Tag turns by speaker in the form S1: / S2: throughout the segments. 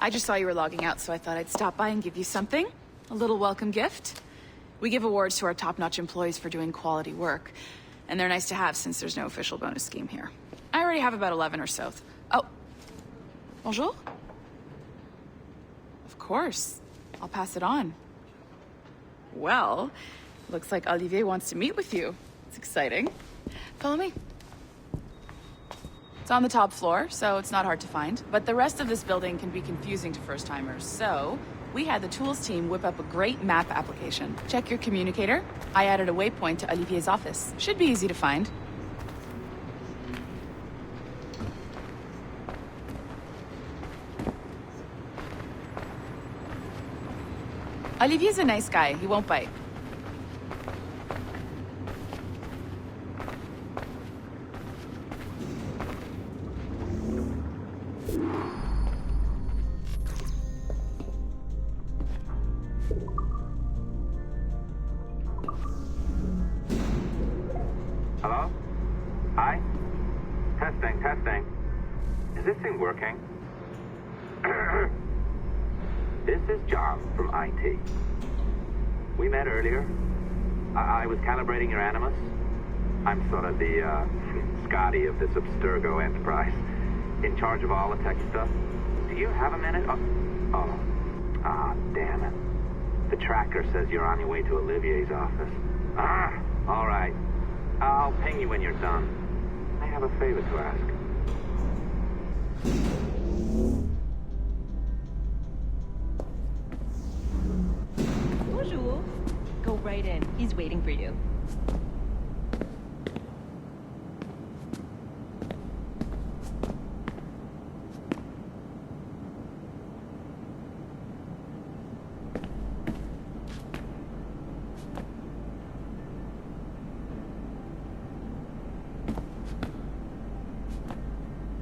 S1: I just saw you were logging out, so I thought I'd stop by and give you something. A little welcome gift. We give awards to our top-notch employees for doing quality work, and they're nice to have since there's no official bonus scheme here. I already have about 11 or so. Oh. Bonjour? Of course. I'll pass it on. Well, looks like Olivier wants to meet with you. It's exciting. Follow me. It's on the top floor, so it's not hard to find. But the rest of this building can be confusing to first-timers, so we had the tools team whip up a great map application. Check your communicator. I added a waypoint to Olivier's office. Should be easy to find. Olivier's a nice guy. He won't bite.
S2: Hello? Hi? Testing. Is this thing working? This is John from IT. We met earlier. I was calibrating your Animus. I'm sort of the Scotty of this Abstergo enterprise, in charge of all the tech stuff. Do you have a minute? Damn it. The tracker says you're on your way to Olivier's office. All right. I'll ping you when you're done. I have a favor to ask.
S3: Bonjour. Go right in. He's waiting for you.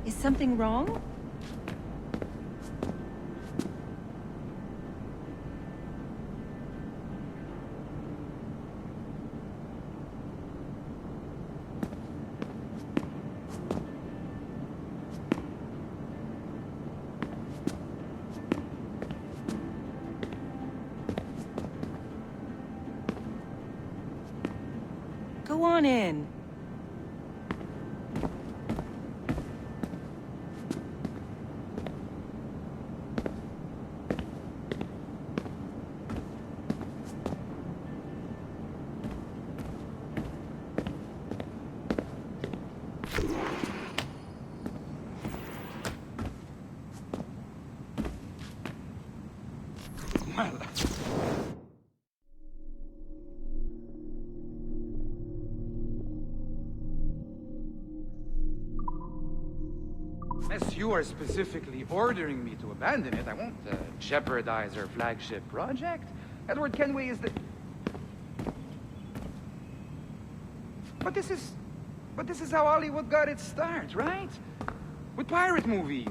S3: Is something wrong? Go on in.
S4: Unless you are specifically ordering me to abandon it, I won't jeopardize our flagship project. Edward Kenway is the... But this is how Hollywood got its start, right? With pirate movies.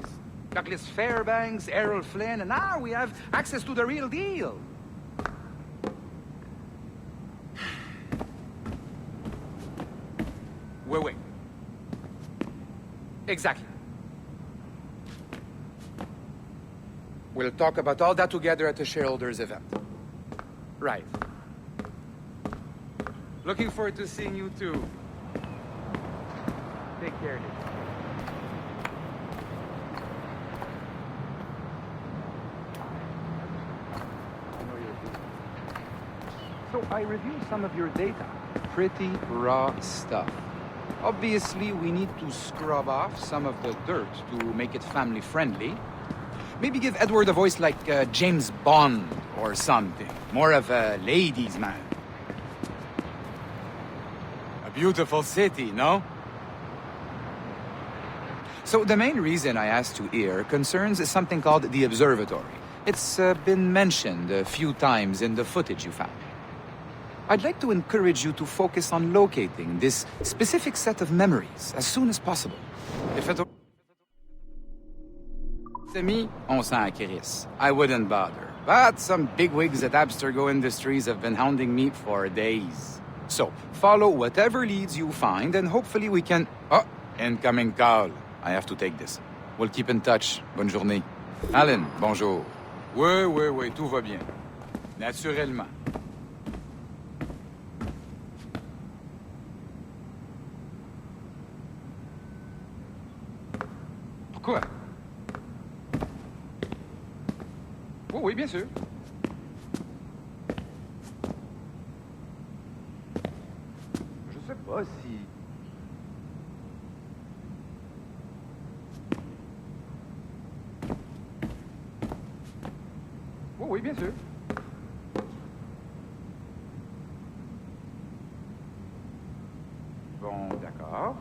S4: Douglas Fairbanks, Errol Flynn, and now we have access to the real deal. Wait. Exactly. We'll talk about all that together at the shareholders event. Right. Looking forward to seeing you too. Take care, Nick. So I reviewed some of your data. Pretty raw stuff. Obviously, we need to scrub off some of the dirt to make it family-friendly. Maybe give Edward a voice like James Bond or something. More of a ladies' man. A beautiful city, no? So the main reason I asked you here concerns something called the Observatory. It's been mentioned a few times in the footage you found. I'd like to encourage you to focus on locating this specific set of memories as soon as possible. If it... To me, on s'en crisse. I wouldn't bother. But some bigwigs at Abstergo Industries have been hounding me for days. So, follow whatever leads you find, and hopefully we can... Oh, incoming call. I have to take this. We'll keep in touch. Bonne journée. Alan, bonjour. Oui, tout va bien. Naturellement. Pourquoi? Oui, bien sûr. Je sais pas si... Oui, bien sûr. Bon, d'accord.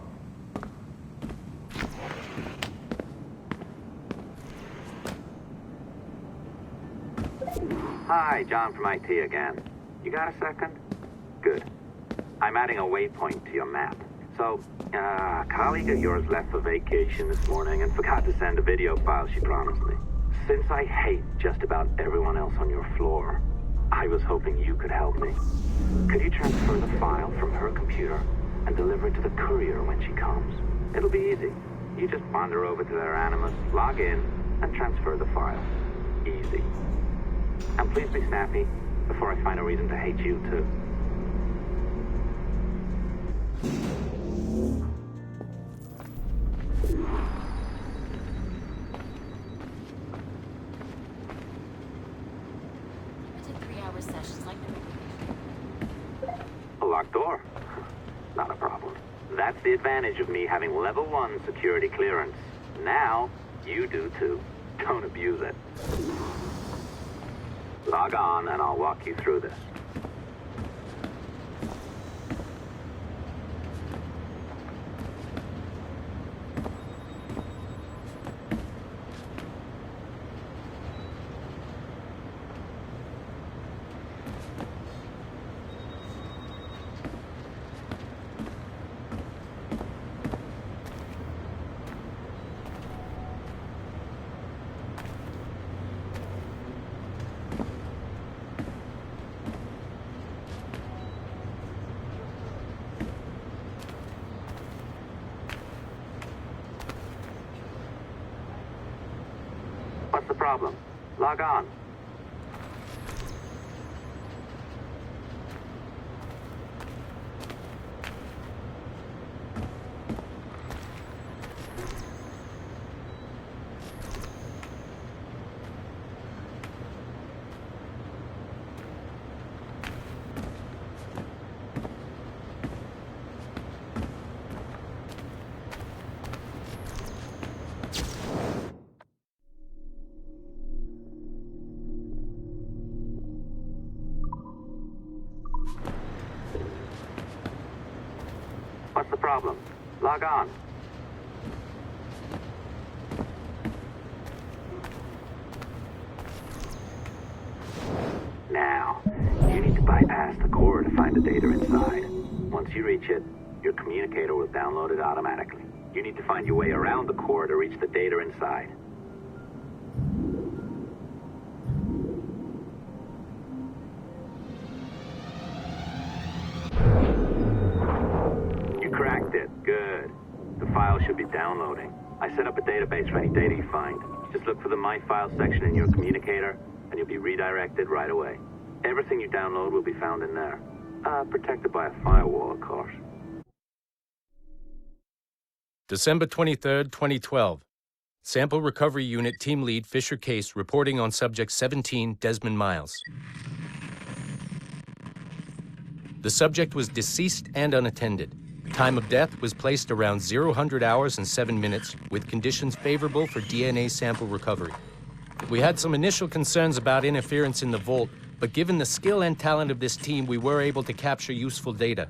S2: Hi, John from IT again. You got a second? Good. I'm adding a waypoint to your map. So, a colleague of yours left for vacation this morning and forgot to send a video file she promised me. Since I hate just about everyone else on your floor, I was hoping you could help me. Could you transfer the file from her computer and deliver it to the courier when she comes? It'll be easy. You just wander over to their Animus, log in, and transfer the file. Easy. And please be snappy before I find a reason to hate you, too.
S5: I did 3-hour sessions like that.
S2: A locked door? Not a problem. That's the advantage of me having level 1 security clearance. Now, you do too. Don't abuse it. Log on and I'll walk you through this. What's the problem? Log on. What's the problem? Log on. Now, you need to bypass the core to find the data inside. Once you reach it, your communicator will download it automatically. You need to find your way around the core to reach the data inside. You cracked it. Good. The file should be downloading. I set up a database for any data you find. Just look for the My Files section in your communicator, and you'll be redirected right away. Everything you download will be found in there. Protected by a firewall, of course.
S6: December 23rd, 2012. Sample Recovery Unit Team Lead Fisher Case reporting on Subject 17, Desmond Miles. The subject was deceased and unattended. Time of death was placed around 00 hours and 7 minutes, with conditions favorable for DNA sample recovery. We had some initial concerns about interference in the vault, but given the skill and talent of this team, we were able to capture useful data.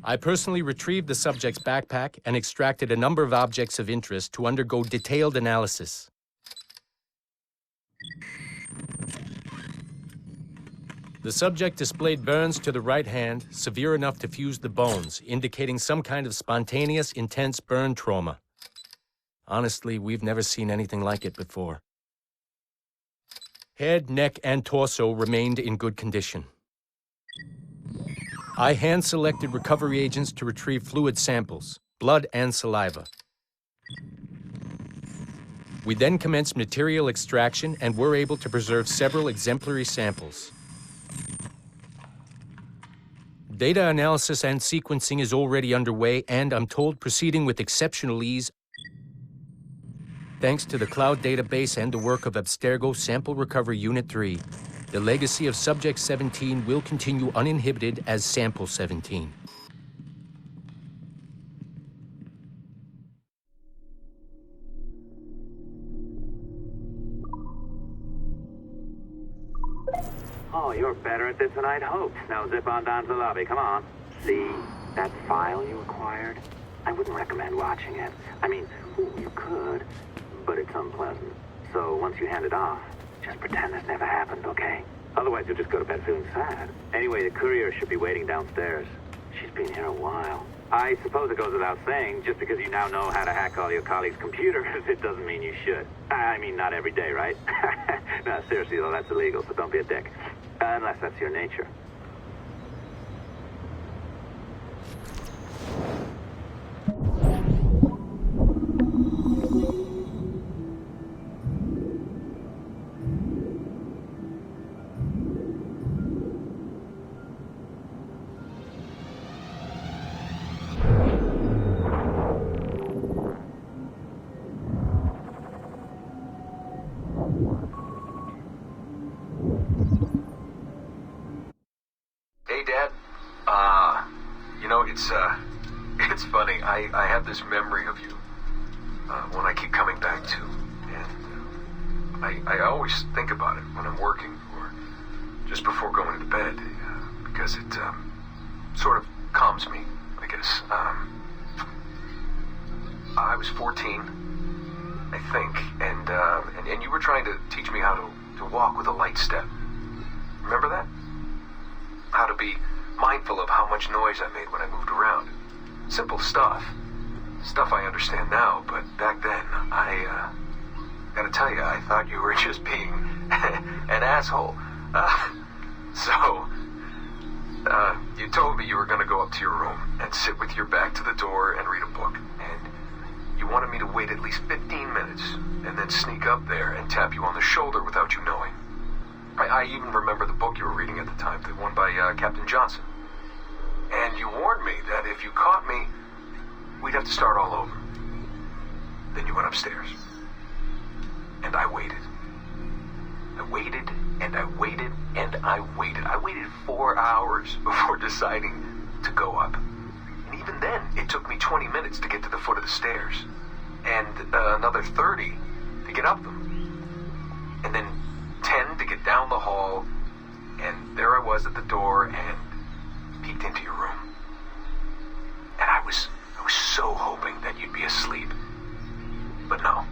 S6: I personally retrieved the subject's backpack and extracted a number of objects of interest to undergo detailed analysis. The subject displayed burns to the right hand, severe enough to fuse the bones, indicating some kind of spontaneous, intense burn trauma. Honestly, we've never seen anything like it before. Head, neck, and torso remained in good condition. I hand-selected recovery agents to retrieve fluid samples, blood and saliva. We then commenced material extraction and were able to preserve several exemplary samples. Data analysis and sequencing is already underway, and I'm told proceeding with exceptional ease thanks to the cloud database and the work of Abstergo Sample Recovery Unit 3. The legacy of Subject 17 will continue uninhibited as Sample 17.
S2: Oh, you're better at this than I'd hoped. Now zip on down to the lobby. Come on. See that file you acquired? I wouldn't recommend watching it. I mean, you could, but it's unpleasant. So once you hand it off, just pretend this never happened, okay? Otherwise, you'll just go to bed feeling sad. Anyway, the courier should be waiting downstairs. She's been here a while. I suppose it goes without saying, just because you now know how to hack all your colleagues' computers, it doesn't mean you should. I mean, not every day, right? No, seriously, though, that's illegal, so don't be a dick. Unless that's your nature.
S7: Hey, Dad. It's funny. I have this memory of you, one I keep coming back to. And I always think about it when I'm working or just before going to bed, because it sort of calms me, I guess. I was 14, I think, and you were trying to teach me how to walk with a light step. Remember that? How to be mindful of how much noise I made when I moved around. Simple stuff. Stuff I understand now, but back then, I gotta tell you, I thought you were just being an asshole. You told me you were gonna go up to your room and sit with your back to the door and read a book. And you wanted me to wait at least 15 minutes and then sneak up there and tap you on the shoulder without you knowing. I even remember the book you were reading at the time, the one by Captain Johnson. And you warned me that if you caught me, we'd have to start all over. Then you went upstairs. And I waited. I waited, and I waited, and I waited. I waited 4 hours before deciding to go up. And even then, it took me 20 minutes to get to the foot of the stairs. And another 30 to get up them. And then 10 to get down the hall, and there I was at the door and peeked into your room. And I was so hoping that you'd be asleep. But no,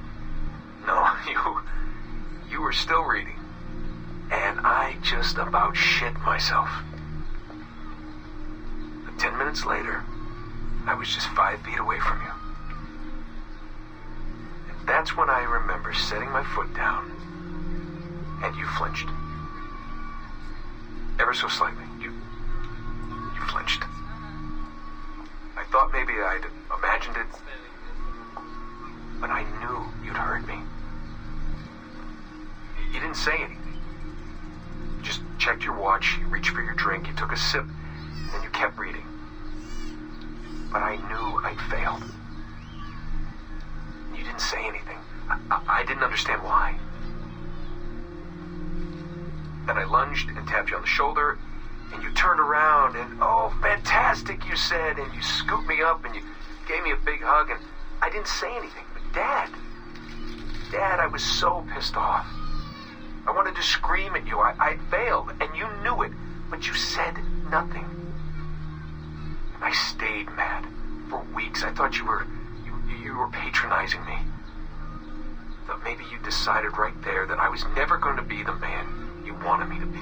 S7: you were still reading, and I just about shit myself. But 10 minutes later, I was just 5 feet away from you. And that's when I remember setting my foot down. And you flinched. Ever so slightly. You flinched. I thought maybe I'd imagined it, but I knew you'd heard me. You didn't say anything. You just checked your watch, you reached for your drink, you took a sip, and then you kept reading. But I knew I'd failed. You didn't say anything. I didn't understand why. Then I lunged and tapped you on the shoulder, and you turned around, and oh, fantastic, you said, and you scooped me up, and you gave me a big hug, and I didn't say anything. But Dad, I was so pissed off. I wanted to scream at you. I'd failed, and you knew it, but you said nothing. And I stayed mad for weeks. I thought you were patronizing me. I thought maybe you decided right there that I was never going to be the man you wanted me to be.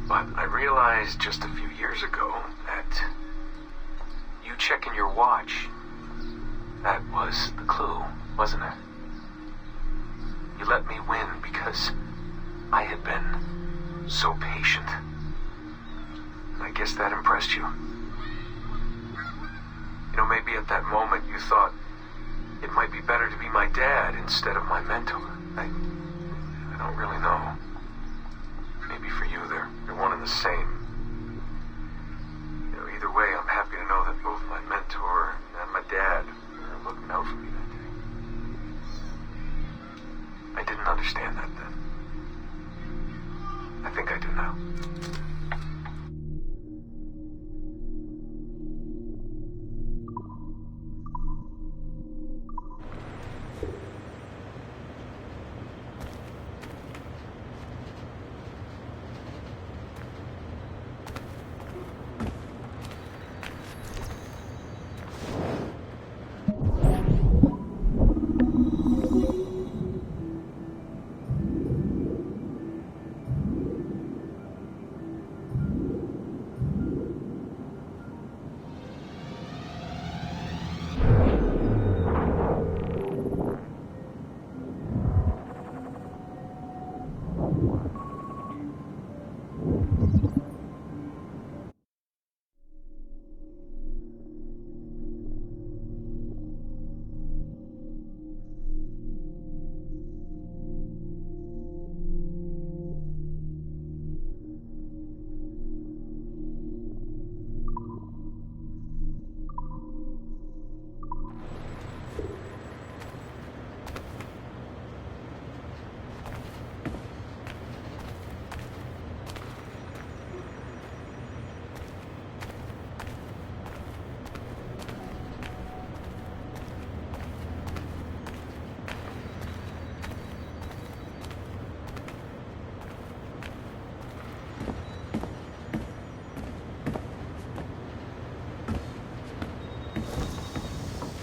S7: But I realized just a few years ago that you checking your watch, that was the clue, wasn't it? You let me win because I had been so patient. I guess that impressed you. You maybe at that moment you thought it might be better to be my dad instead of my mentor. I don't really know. Maybe for you, they're one and the same. Either way, I'm happy to know that both my mentor and my dad are looking out for me that day. I didn't understand that then. I think I do now.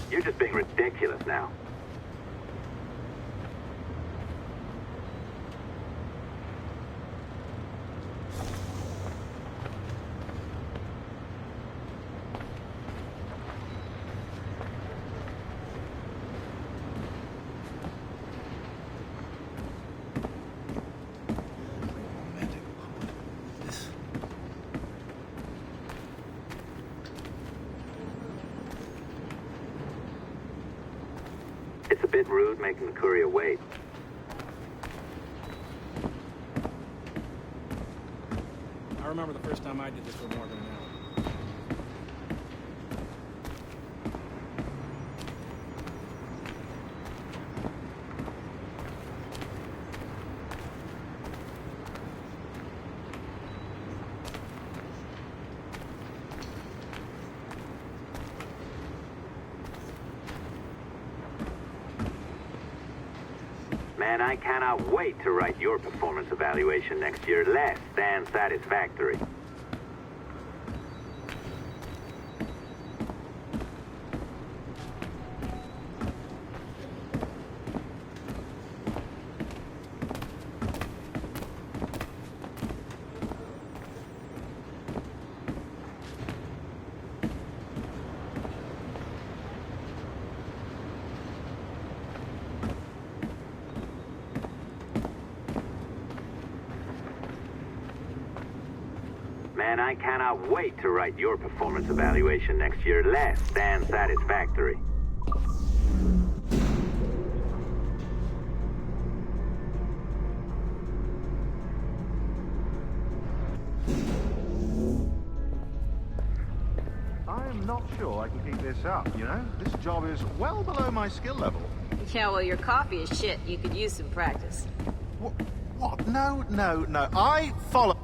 S2: You're just being ridiculous now. It's a bit rude making the courier wait.
S8: I remember the first time I did this for more than an hour.
S2: Man, I cannot wait to write your performance evaluation next year. Less than satisfactory. Man, I cannot wait to write your performance evaluation next year. Less than satisfactory.
S9: I am not sure I can keep this up, you know? This job is well below my skill level.
S10: Yeah, well, your coffee is shit. You could use some practice.
S9: What? No. I follow...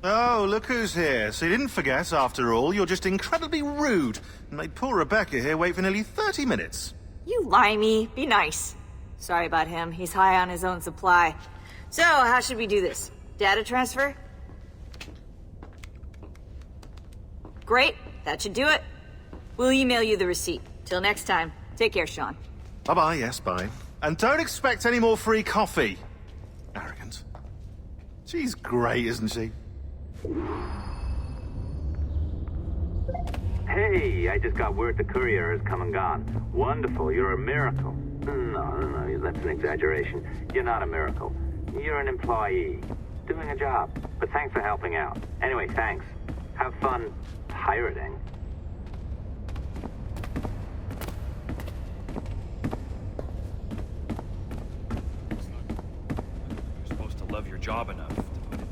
S9: Oh, look who's here. So you didn't forget, after all. You're just incredibly rude. And made poor Rebecca here wait for nearly 30 minutes.
S10: You limey. Be nice. Sorry about him. He's high on his own supply. So, how should we do this? Data transfer? Great. That should do it. We'll email you the receipt. Till next time. Take care, Sean.
S9: Bye-bye, yes, bye. And don't expect any more free coffee. Arrogant. She's great, isn't she?
S2: Hey, I just got word the courier has come and gone. Wonderful, you're a miracle. No, that's an exaggeration. You're not a miracle. You're an employee, doing a job. But thanks for helping out. Anyway, thanks. Have fun pirating.
S11: You're supposed to love your job enough to put it.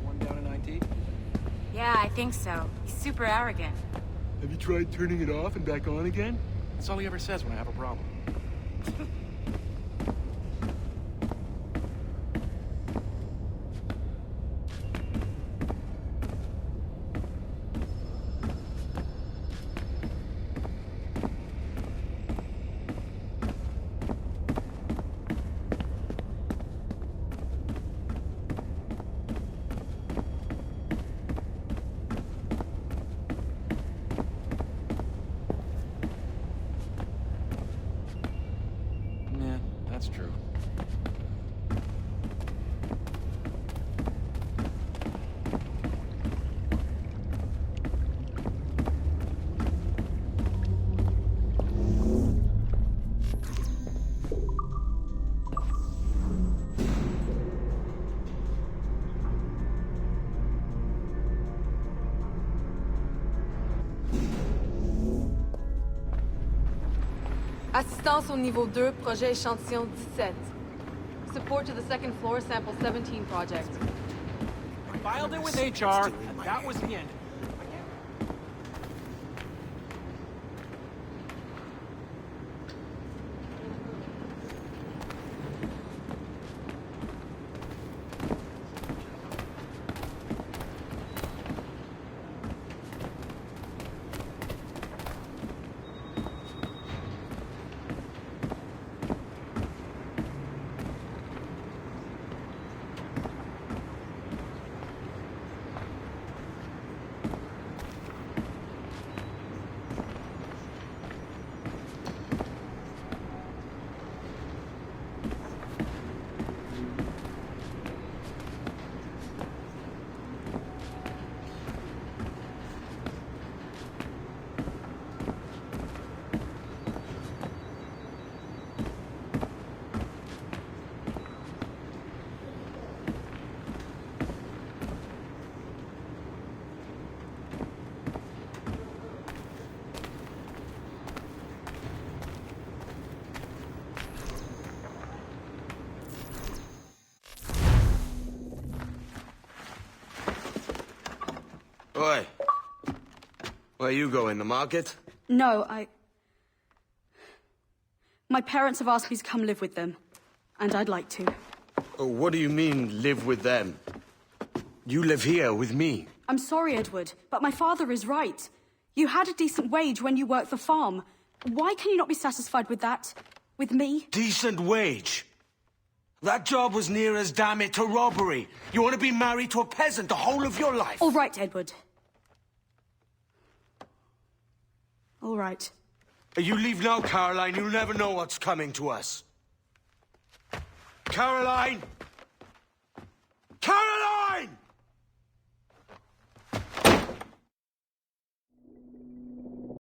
S8: One down in IT?
S5: Yeah, I think so. He's super arrogant.
S11: Have you tried turning it off and back on again?
S8: That's all he ever says when I have a problem. Yeah, that's true.
S12: Assistance au niveau 2, projet échantillon 17. Support to the second floor, sample 17 project.
S8: Filed it with HR, and that was the end.
S13: Oi. Where you going, the market?
S14: No, my parents have asked me to come live with them, and I'd like to.
S13: Oh, what do you mean, live with them? You live here with me.
S14: I'm sorry, Edward, but my father is right. You had a decent wage when you worked the farm. Why can you not be satisfied with that? With me?
S13: Decent wage? That job was near as, damn it, to robbery. You want to be married to a peasant the whole of your life?
S14: All right, Edward. All right.
S13: You leave now, Caroline. You'll never know what's coming to us. Caroline! Caroline!